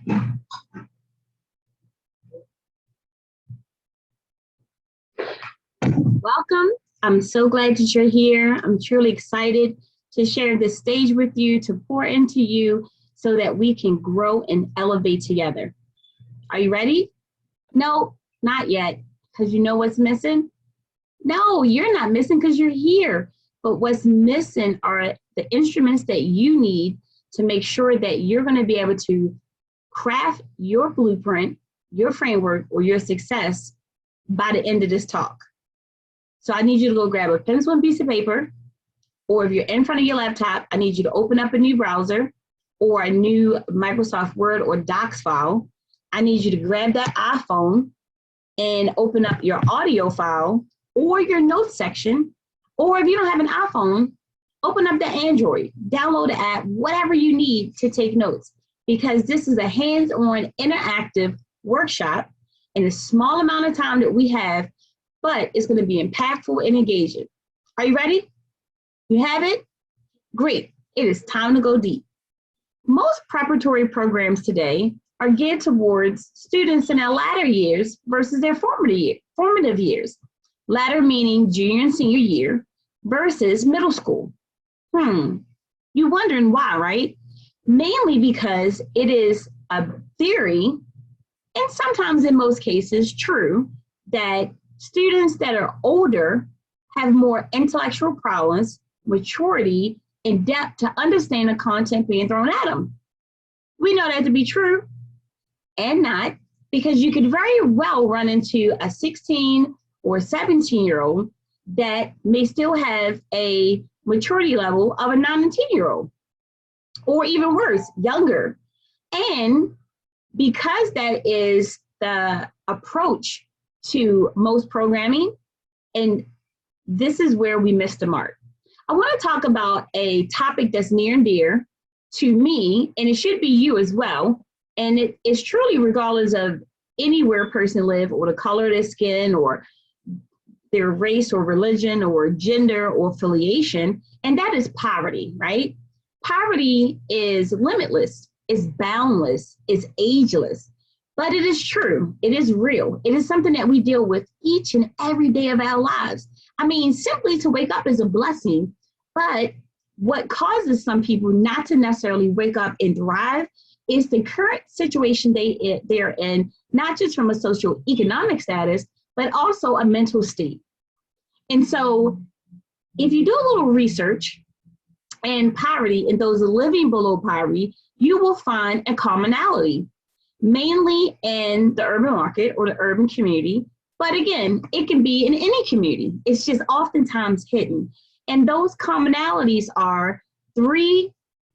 Welcome. I'm so glad that you're here. I'm truly excited to share this stage with you, to pour into you so that we can grow and elevate together. Are you ready? No, not yet, because you know what's missing? No, you're not missing because you're here. But what's missing are the instruments that you need to make sure that you're going to be able to craft your blueprint, your framework, or your success by the end of this talk. So I need you to go grab a pencil and piece of paper, or if you're in front of your laptop, I need you to open up a new browser or a new Microsoft Word or Docs file. I need you to grab that iPhone and open up your audio file or your notes section, or if you don't have an iPhone, open up the Android, download the app, whatever you need to take notes, because this is a hands-on interactive workshop in a small amount of time that we have, but it's going to be impactful and engaging. Are you ready? You have it? Great. It is time to go deep. Most preparatory programs today are geared towards students in their latter years versus their formative years. Latter meaning junior and senior year versus middle school. You're wondering why, right? Mainly because it is a theory, and sometimes in most cases true, that students that are older have more intellectual prowess, maturity, and depth to understand the content being thrown at them. We know that to be true and not, because you could very well run into a 16 or 17-year-old that may still have a maturity level of a 9 and 10-year-old, or even worse, younger. And because that is the approach to most programming, and this is where we missed the mark. I want to talk about a topic that's near and dear to me, and it should be you as well. And it is truly regardless of anywhere a person live, or the color of their skin, or their race or religion or gender or affiliation, and that is poverty, right? Poverty is limitless, is boundless, is ageless. But it is true, it is real. It is something that we deal with each and every day of our lives. I mean, simply to wake up is a blessing, but what causes some people not to necessarily wake up and thrive is the current situation they're in, not just from a socioeconomic status, but also a mental state. And so if you do a little research in poverty and those living below poverty, you will find a commonality, mainly in the urban market or the urban community. But again, it can be in any community. It's just oftentimes hidden. And those commonalities are 3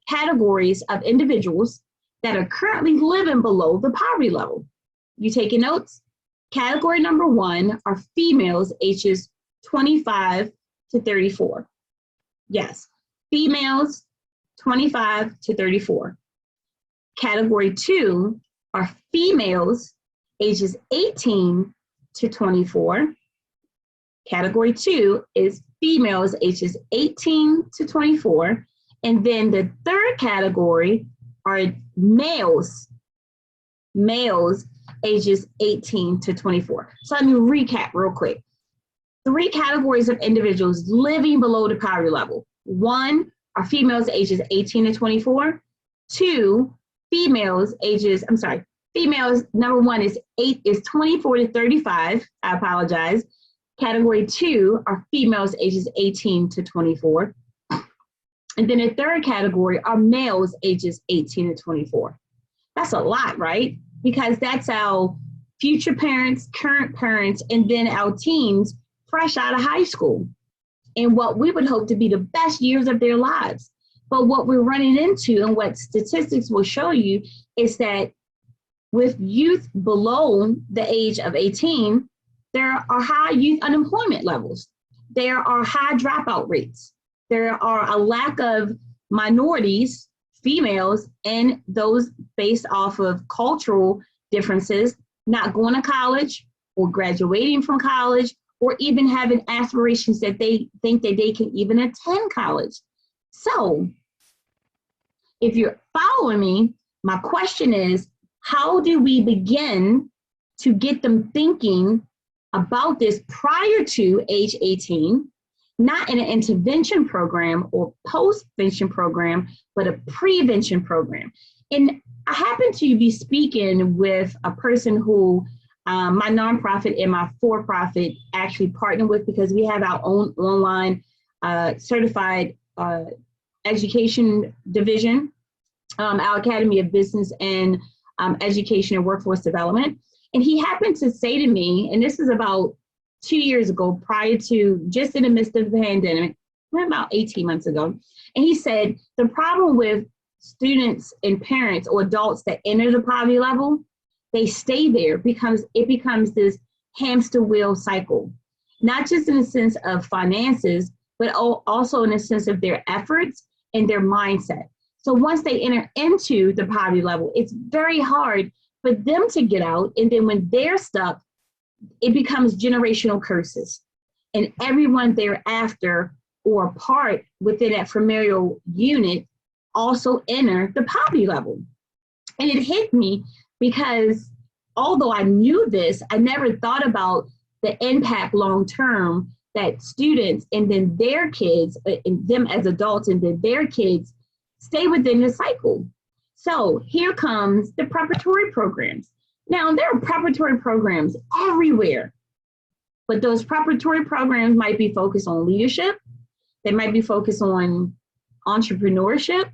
categories of individuals that are currently living below the poverty level. You taking notes? Category number 1 are females ages 25 to 34. Yes, females 25 to 34. Category 2 are females ages 18 to 24. Category 2 is females ages 18 to 24. And then the third category are males ages 18 to 24. So let me recap real quick. 3 categories of individuals living below the poverty level. 1 are females ages 18 to 24. 2, females, number 1 is 24 to 35. I apologize. Category 2 are females ages 18 to 24. And then the third category are males ages 18 to 24. That's a lot, right? Because that's our future parents, current parents, and then our teens fresh out of high school, and what we would hope to be the best years of their lives. But what we're running into, and what statistics will show you, is that with youth below the age of 18, there are high youth unemployment levels. There are high dropout rates. There are a lack of minorities, females, and those based off of cultural differences, not going to college or graduating from college, or even having aspirations that they think that they can even attend college. So if you're following me, my question is, How do we begin to get them thinking about this prior to age 18, not in an intervention program or post-vention program, but a prevention program? And I happen to be speaking with a person who my nonprofit and my for-profit actually partner with, because we have our own online certified education division, our Academy of Business and Education and Workforce Development. And he happened to say to me, and this is about 2 years ago, prior to, just in the midst of the pandemic, about 18 months ago. And he said, the problem with students and parents or adults that enter the poverty level, they stay there because it becomes this hamster wheel cycle, not just in the sense of finances, but also in the sense of their efforts and their mindset. So once they enter into the poverty level, it's very hard for them to get out. And then when they're stuck, it becomes generational curses. And everyone thereafter or part within that familial unit also enter the poverty level. And it hit me because although I knew this, I never thought about the impact long term that students and then their kids, and them as adults and then their kids, stay within the cycle. So here comes the preparatory programs. Now, there are preparatory programs everywhere, but those preparatory programs might be focused on leadership. They might be focused on entrepreneurship.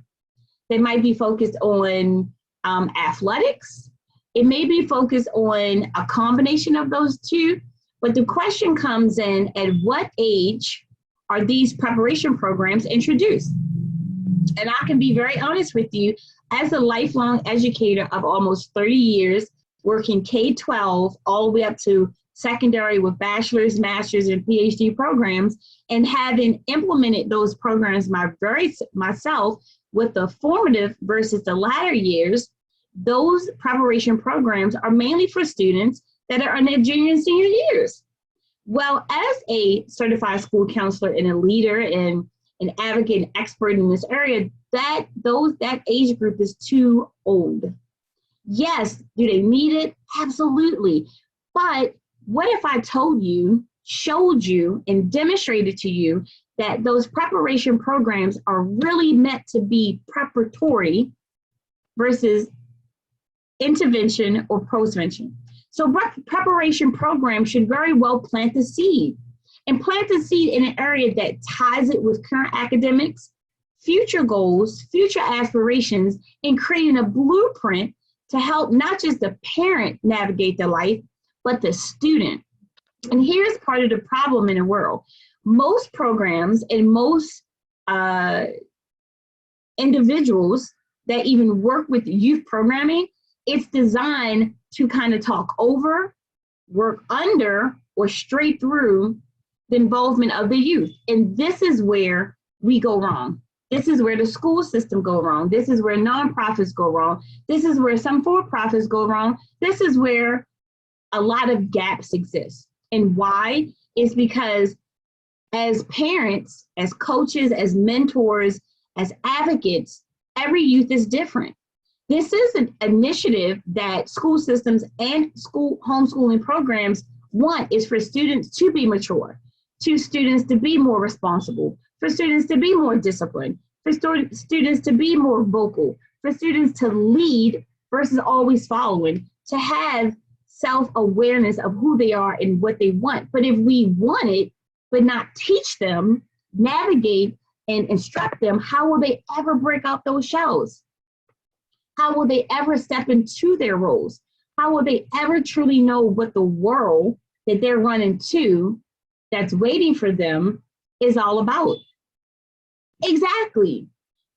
They might be focused on athletics. It may be focused on a combination of those two, but the question comes in, at what age are these preparation programs introduced? And I can be very honest with you, as a lifelong educator of almost 30 years, working K-12 all the way up to secondary with bachelor's, master's, and PhD programs, and having implemented those programs myself with the formative versus the latter years, those preparation programs are mainly for students that are in their junior and senior years. Well, as a certified school counselor and a leader and an advocate and expert in this area, that age group is too old. Yes, do they need it? Absolutely. But what if I told you, showed you, and demonstrated to you that those preparation programs are really meant to be preparatory versus intervention or postvention? So preparation programs should very well plant the seed, and plant the seed in an area that ties it with current academics, future goals, future aspirations, and creating a blueprint to help not just the parent navigate their life, but the student. And here's part of the problem in the world. Most programs and most individuals that even work with youth programming, it's designed to kind of talk over, work under, or straight through the involvement of the youth. And this is where we go wrong. This is where the school system go wrong. This is where nonprofits go wrong. This is where some for-profits go wrong. This is where a lot of gaps exist. And why? Is because as parents, as coaches, as mentors, as advocates, every youth is different. This is an initiative that school systems and school homeschooling programs want, is for students to be mature, to students to be more responsible, for students to be more disciplined, for students to be more vocal, for students to lead versus always following, to have self-awareness of who they are and what they want. But if we want it, but not teach them, navigate, and instruct them, how will they ever break out those shells? How will they ever step into their roles? How will they ever truly know what the world that they're running to, that's waiting for them, is all about? Exactly.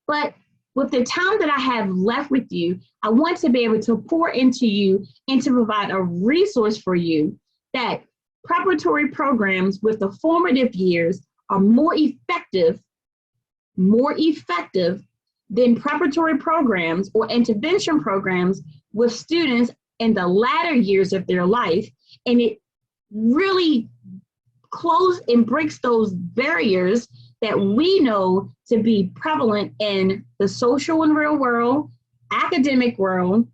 But with the time that I have left with you, I want to be able to pour into you and to provide a resource for you that preparatory programs with the formative years are more effective than preparatory programs or intervention programs with students in the latter years of their life. And it really closes and breaks those barriers that we know to be prevalent in the social and real world, academic world,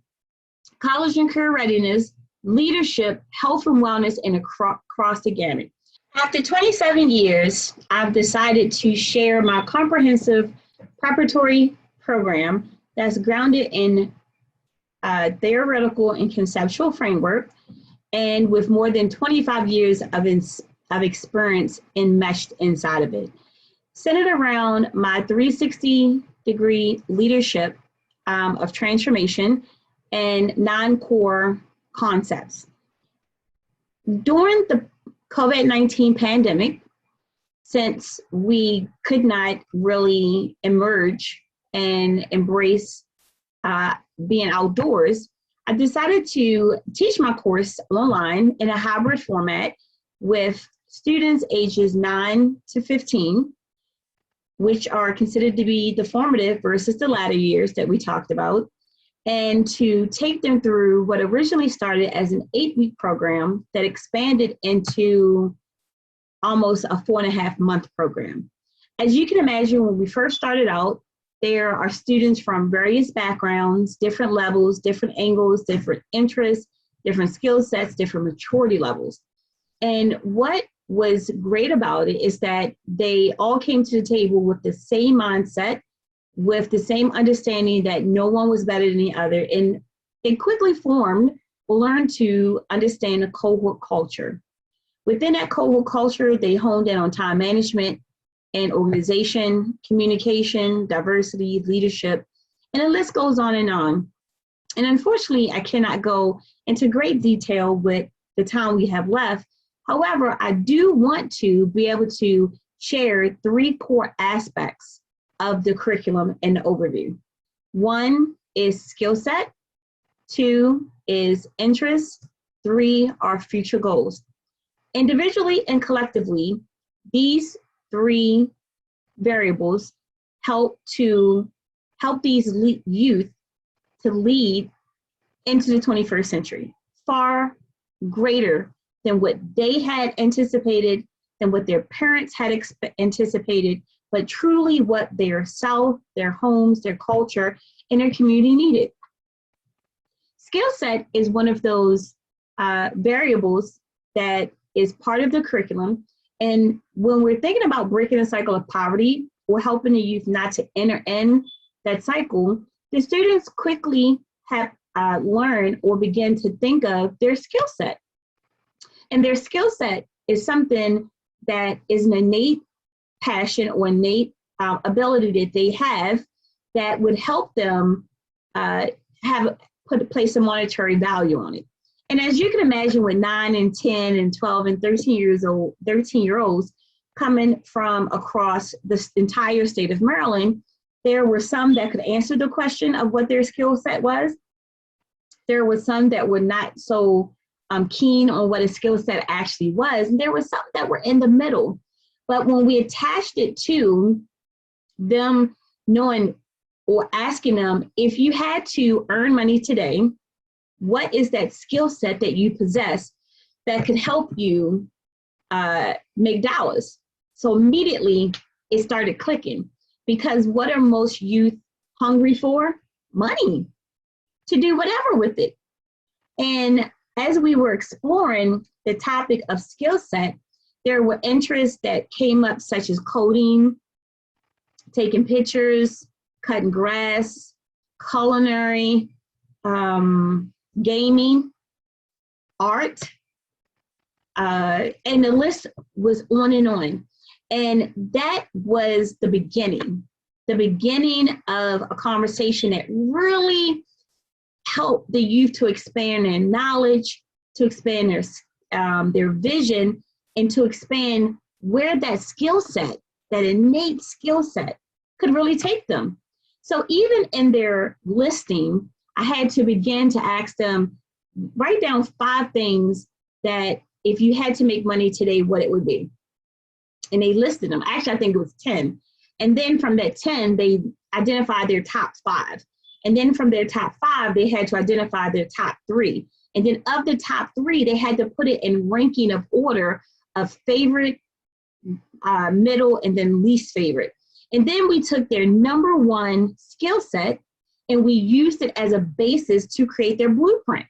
college and career readiness, leadership, health and wellness, and across the gamut. After 27 years, I've decided to share my comprehensive preparatory program that's grounded in theoretical and conceptual framework, and with more than 25 years of experience enmeshed inside of it. Centered around my 360-degree leadership of transformation and 9 core concepts. During the COVID-19 pandemic, since we could not really emerge and embrace being outdoors, I decided to teach my course online in a hybrid format with students ages 9 to 15, which are considered to be the formative versus the latter years that we talked about, and to take them through what originally started as an 8-week program that expanded into almost a 4.5-month program. As you can imagine, when we first started out, there are students from various backgrounds, different levels, different angles, different interests, different skill sets, different maturity levels. And what was great about it is that they all came to the table with the same mindset, with the same understanding that no one was better than the other. And they quickly learned to understand the cohort culture. Within that cohort culture, they honed in on time management and organization, communication, diversity, leadership, and the list goes on. And unfortunately, I cannot go into great detail with the time we have left. However, I do want to be able to share 3 core aspects of the curriculum and the overview. 1 is skill set, 2 is interest, 3 are future goals. Individually and collectively, these 3 variables help these youth to lead into the 21st century, far greater than what they had anticipated, than what their parents had anticipated, but truly what their self, their homes, their culture, and their community needed. Skill set is one of those variables that is part of the curriculum. And when we're thinking about breaking the cycle of poverty or helping the youth not to enter in that cycle, the students quickly have learned or begin to think of their skill set. And their skill set is something that is an innate passion or innate ability that they have that would help them place a monetary value on it. And as you can imagine, with 9 and 10 and 12 and 13-year-olds coming from across the entire state of Maryland, there were some that could answer the question of what their skill set was. There were some that were not so keen on what a skill set actually was. And there were some that were in the middle. But when we attached it to them knowing or asking them, if you had to earn money today, what is that skill set that you possess that could help you make dollars? So immediately it started clicking, because what are most youth hungry for? Money, to do whatever with it. And as we were exploring the topic of skill set, there were interests that came up, such as coding, taking pictures, cutting grass, culinary, gaming, art, and the list was on and on. And that was the beginning of a conversation that really helped the youth to expand their knowledge, to expand their vision, and to expand where that skill set, that innate skill set, could really take them. So even in their listing, I had to begin to ask them, write down 5 things that if you had to make money today, what it would be. And they listed them. Actually, I think it was 10. And then from that 10, they identified their top 5. And then from their top 5, they had to identify their top 3. And then of the top 3, they had to put it in ranking of order of favorite, middle, and then least favorite. And then we took their number 1 skill set and we used it as a basis to create their blueprint.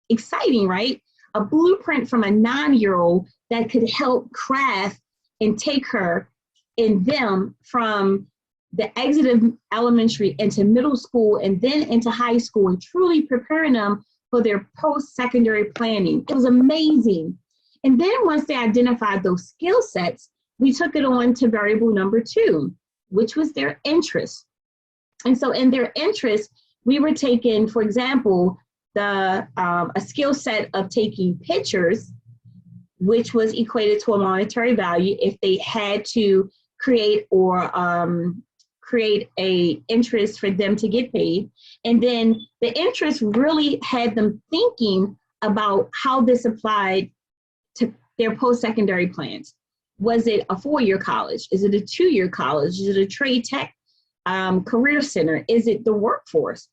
Exciting, right? A blueprint from a 9-year-old that could help craft and take her and them from the exit of elementary into middle school and then into high school, and truly preparing them for their post-secondary planning. It was amazing. And then once they identified those skill sets, we took it on to variable number 2, which was their interest. And so in their interest, we were taking, for example, a skill set of taking pictures, which was equated to a monetary value if they had to create a interest for them to get paid. And then the interest really had them thinking about how this applied to their post-secondary plans. Was it a 4-year college? Is it a 2-year college? Is it a trade tech career center? Is it the workforce?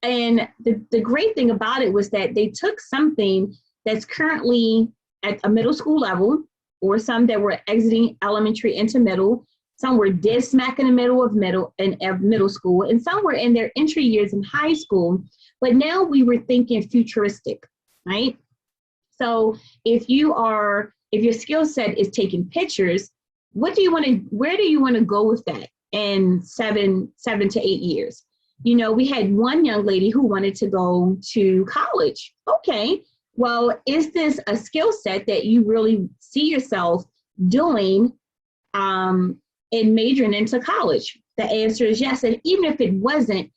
And the great thing about it was that they took something that's currently at a middle school level, or some that were exiting elementary into middle, some were dead smack in the middle of middle school, and some were in their entry years in high school. But now we were thinking futuristic, right? So if your skill set is taking pictures, where do you want to go with that in 7 to 8 years? You know, we had one young lady who wanted to go to college. Okay, well, is this a skill set that you really see yourself doing in majoring into college? The answer is yes. And even if it wasn't,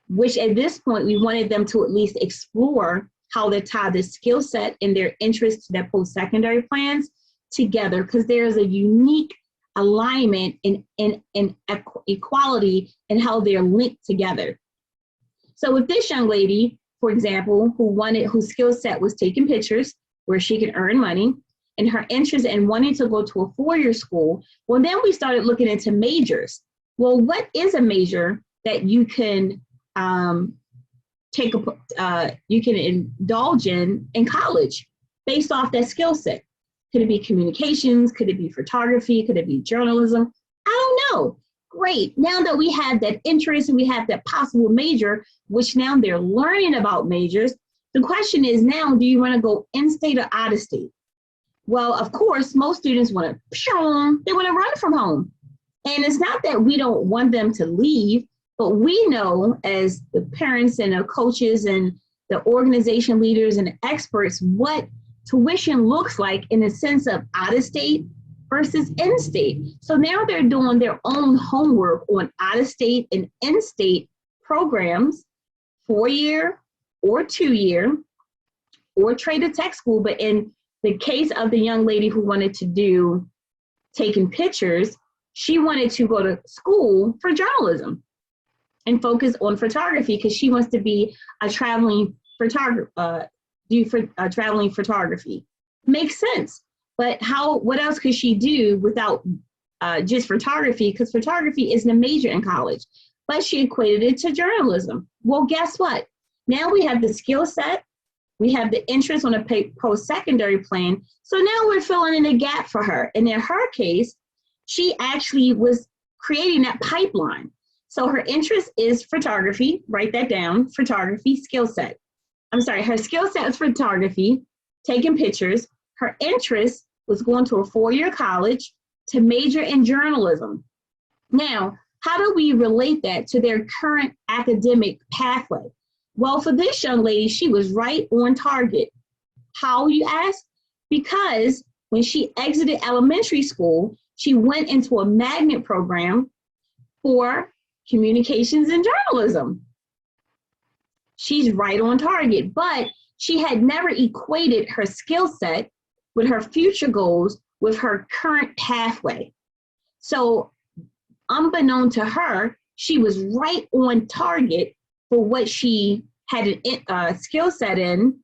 which at this point we wanted them to at least explore how they tie this skill set and their interest to their post-secondary plans together, because there's a unique alignment in equality and how they're linked together. So with this young lady, for example, whose skill set was taking pictures where she could earn money, and her interest in wanting to go to a 4-year school, well, then we started looking into majors. Well, what is a major that you can you can indulge in college based off that skill set? Could it be communications? Could it be photography? Could it be journalism? I don't know. Great. Now that we have that interest and we have that possible major, which now they're learning about majors, the question is now, do you want to go in-state or out-of-state? Well, of course, most students want to, they want to run from home. And it's not that we don't want them to leave, but we know as the parents and the coaches and the organization leaders and the experts what tuition looks like in the sense of out-of-state versus in-state. So now they're doing their own homework on out-of-state and in-state programs, 4-year or 2-year or trade a tech school. But in the case of the young lady who wanted to do taking pictures, she wanted to go to school for journalism and focus on photography because she wants to be a traveling photographer, traveling photography. Makes sense. But what else could she do without just photography? Because photography isn't a major in college, but she equated it to journalism. Well, guess what? Now we have the skill set, we have the interest on a post-secondary plan. So now we're filling in a gap for her. And in her case, she actually was creating that pipeline. So her interest is photography, write that down, photography skill set. I'm sorry, her skill set is photography, taking pictures. Her interest was going to a 4-year college to major in journalism. Now, how do we relate that to their current academic pathway? Well, for this young lady, she was right on target. How, you ask? Because when she exited elementary school, she went into a magnet program for communications and journalism. She's right on target, but she had never equated her skill set with her future goals with her current pathway. So unbeknown to her, she was right on target for what she had a skill set in,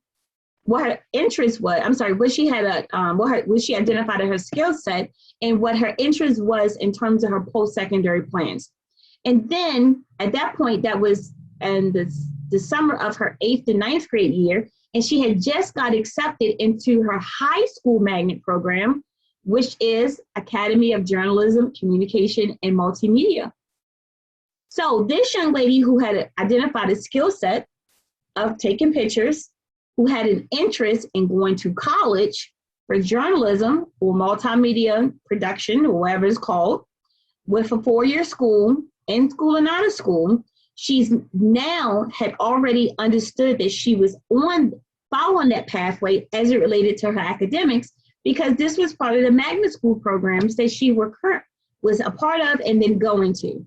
what her interest was. I'm sorry, what she had what she identified as her skill set and what her interest was in terms of her post-secondary plans. And then at that point, that was in the summer of her 8th to 9th grade year, and she had just got accepted into her high school magnet program, which is Academy of Journalism, Communication, and Multimedia. So this young lady who had identified a skill set of taking pictures, who had an interest in going to college for journalism or multimedia production or whatever it's called, with a 4-year school, in school and out of school, she's now had already understood that she was following that pathway as it related to her academics, because this was part of the magnet school programs that she was a part of and then going to.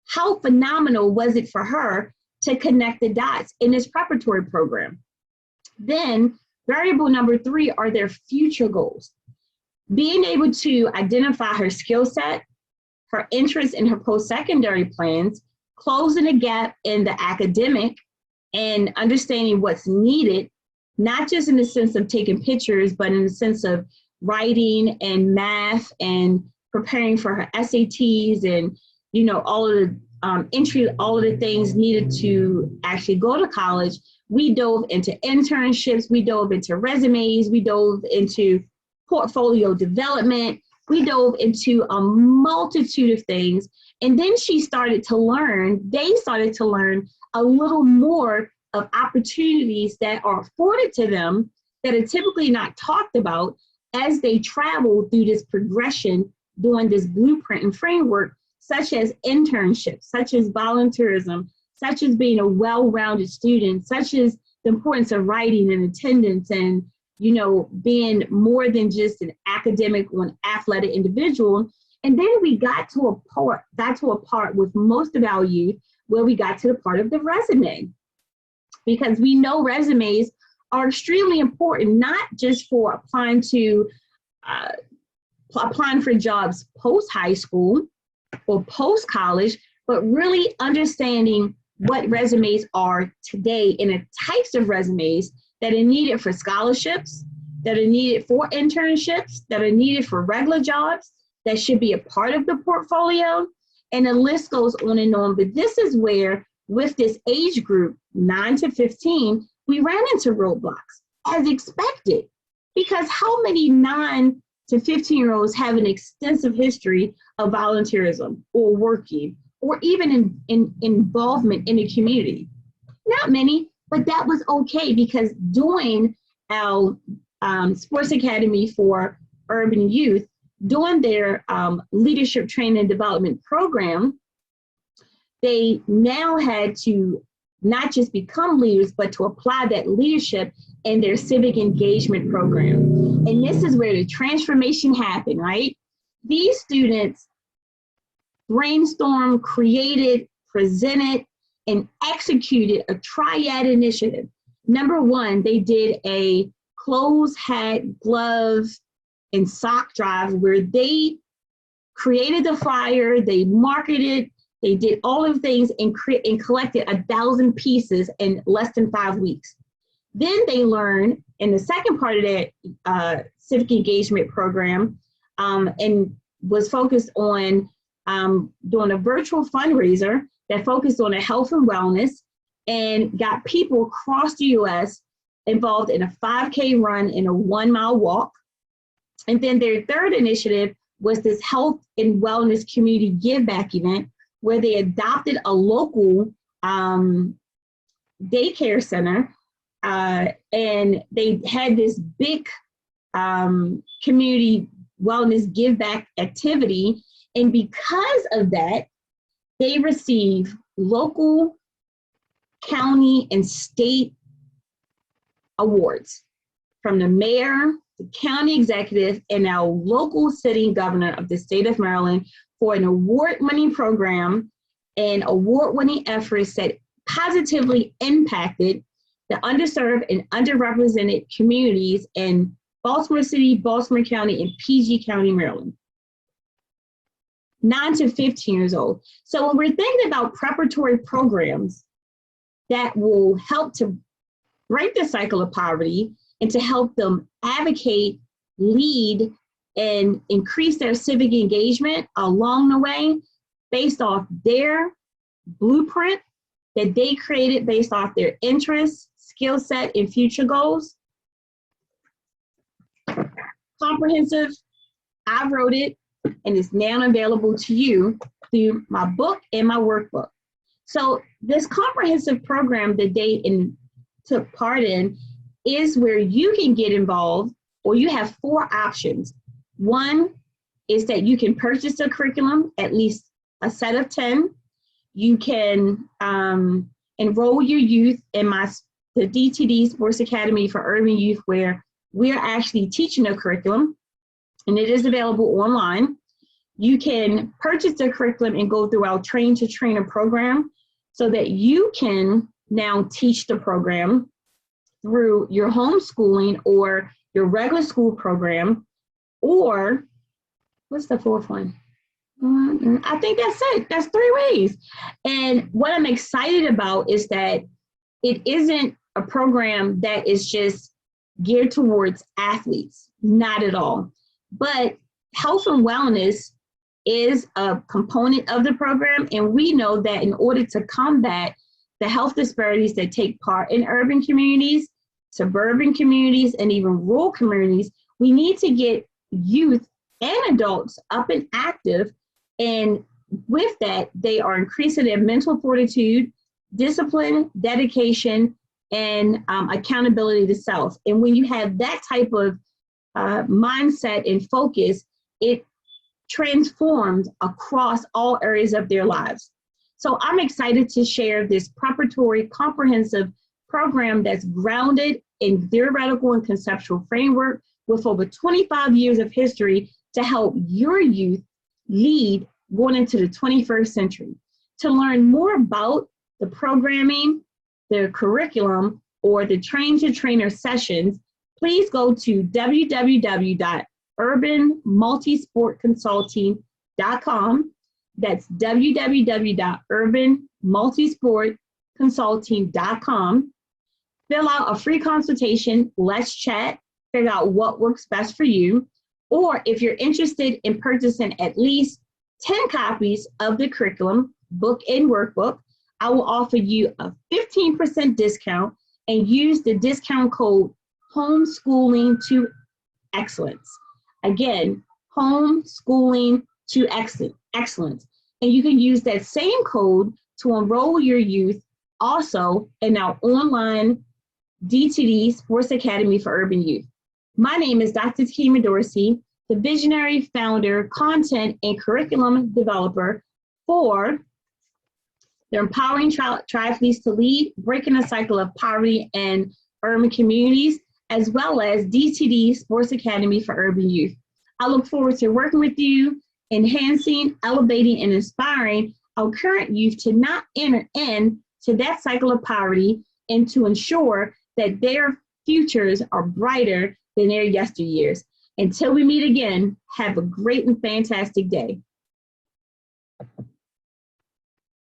How phenomenal was it for her to connect the dots in this preparatory program? Then variable number 3 are their future goals. Being able to identify her skill set, her interest in her post-secondary plans, closing the gap in the academic and understanding what's needed, not just in the sense of taking pictures, but in the sense of writing and math and preparing for her SATs and, you know, all of the things needed to actually go to college. We dove into internships, we dove into resumes, we dove into portfolio development, we dove into a multitude of things. And then they started to learn a little more of opportunities that are afforded to them that are typically not talked about as they travel through this progression, doing this blueprint and framework, such as internships, such as volunteerism, such as being a well-rounded student, such as the importance of writing and attendance and, you know, being more than just an academic or an athletic individual. And then we got to a part with most of our youth where we got to the part of the resume, because we know resumes are extremely important, not just for applying for jobs post-high school or post-college, but really understanding what resumes are today and the types of resumes that are needed for scholarships, that are needed for internships, that are needed for regular jobs, that should be a part of the portfolio, and the list goes on and on. But this is where, with this age group, 9 to 15, we ran into roadblocks, as expected, because how many 9 to 15-year-olds have an extensive history of volunteerism or working, or even in involvement in the community? Not many, but that was okay, because doing our sports academy for urban youth, doing their leadership training and development program, they now had to not just become leaders, but to apply that leadership in their civic engagement program. And this is where the transformation happened, right? These students brainstormed, created, presented, and executed a triad initiative. Number 1, they did a clothes, hat, glove, and sock drive where they created the flyer, they marketed, they did all of the things and collected 1,000 pieces in less than 5 weeks. Then they learned in the second part of that civic engagement program and was focused on doing a virtual fundraiser that focused on health and wellness, and got people across the US involved in a 5K run and a 1-mile walk. And then their third initiative was this health and wellness community give back event where they adopted a local daycare center, and they had this big community wellness give back activity. And because of that, they receive local, county, and state awards from the mayor, the county executive, and our local sitting governor of the state of Maryland for an award-winning program and award-winning efforts that positively impacted the underserved and underrepresented communities in Baltimore City, Baltimore County, and PG County, Maryland. 9 to 15 years old. So when we're thinking about preparatory programs that will help to break the cycle of poverty and to help them advocate, lead, and increase their civic engagement along the way based off their blueprint that they created based off their interests, skill set, and future goals. Comprehensive, I wrote it, and it's now available to you through my book and my workbook. So this comprehensive program that they took part in is where you can get involved, or you have 4 options. One is that you can purchase a curriculum, at least a set of 10. You can enroll your youth in the DTD Sports Academy for Urban Youth, where we're actually teaching a curriculum, and it is available online. You can purchase the curriculum and go through our Train to Trainer program so that you can now teach the program through your homeschooling or your regular school program. Or what's the 4th one? I think that's it. That's 3 ways. And what I'm excited about is that it isn't a program that is just geared towards athletes, not at all. But health and wellness is a component of the program. And we know that in order to combat the health disparities that take part in urban communities, suburban communities, and even rural communities, we need to get youth and adults up and active. And with that, they are increasing their mental fortitude, discipline, dedication, and accountability to self. And when you have that type of mindset and focus, it transforms across all areas of their lives. So I'm excited to share this preparatory comprehensive program that's grounded in theoretical and conceptual framework with over 25 years of history to help your youth lead going into the 21st century. To learn more about the programming, the curriculum, or the Train to Trainer sessions, please go to www.urbanmultisportconsulting.com. That's www.urbanmultisportconsulting.com. Fill out a free consultation. Let's chat, figure out what works best for you. Or if you're interested in purchasing at least 10 copies of the curriculum, book and workbook, I will offer you a 15% discount and use the discount code Homeschooling to Excellence. Again, Homeschooling to Excellence. And you can use that same code to enroll your youth also in our online DTD Sports Academy for Urban Youth. My name is Dr. Takima Dorsey, the visionary founder, content, and curriculum developer for the Empowering Triathletes to Lead, Breaking the Cycle of Poverty in Urban Communities, as well as DTD Sports Academy for Urban Youth. I look forward to working with you, enhancing, elevating, and inspiring our current youth to not enter into that cycle of poverty and to ensure that their futures are brighter than their yesteryears. Until we meet again, have a great and fantastic day.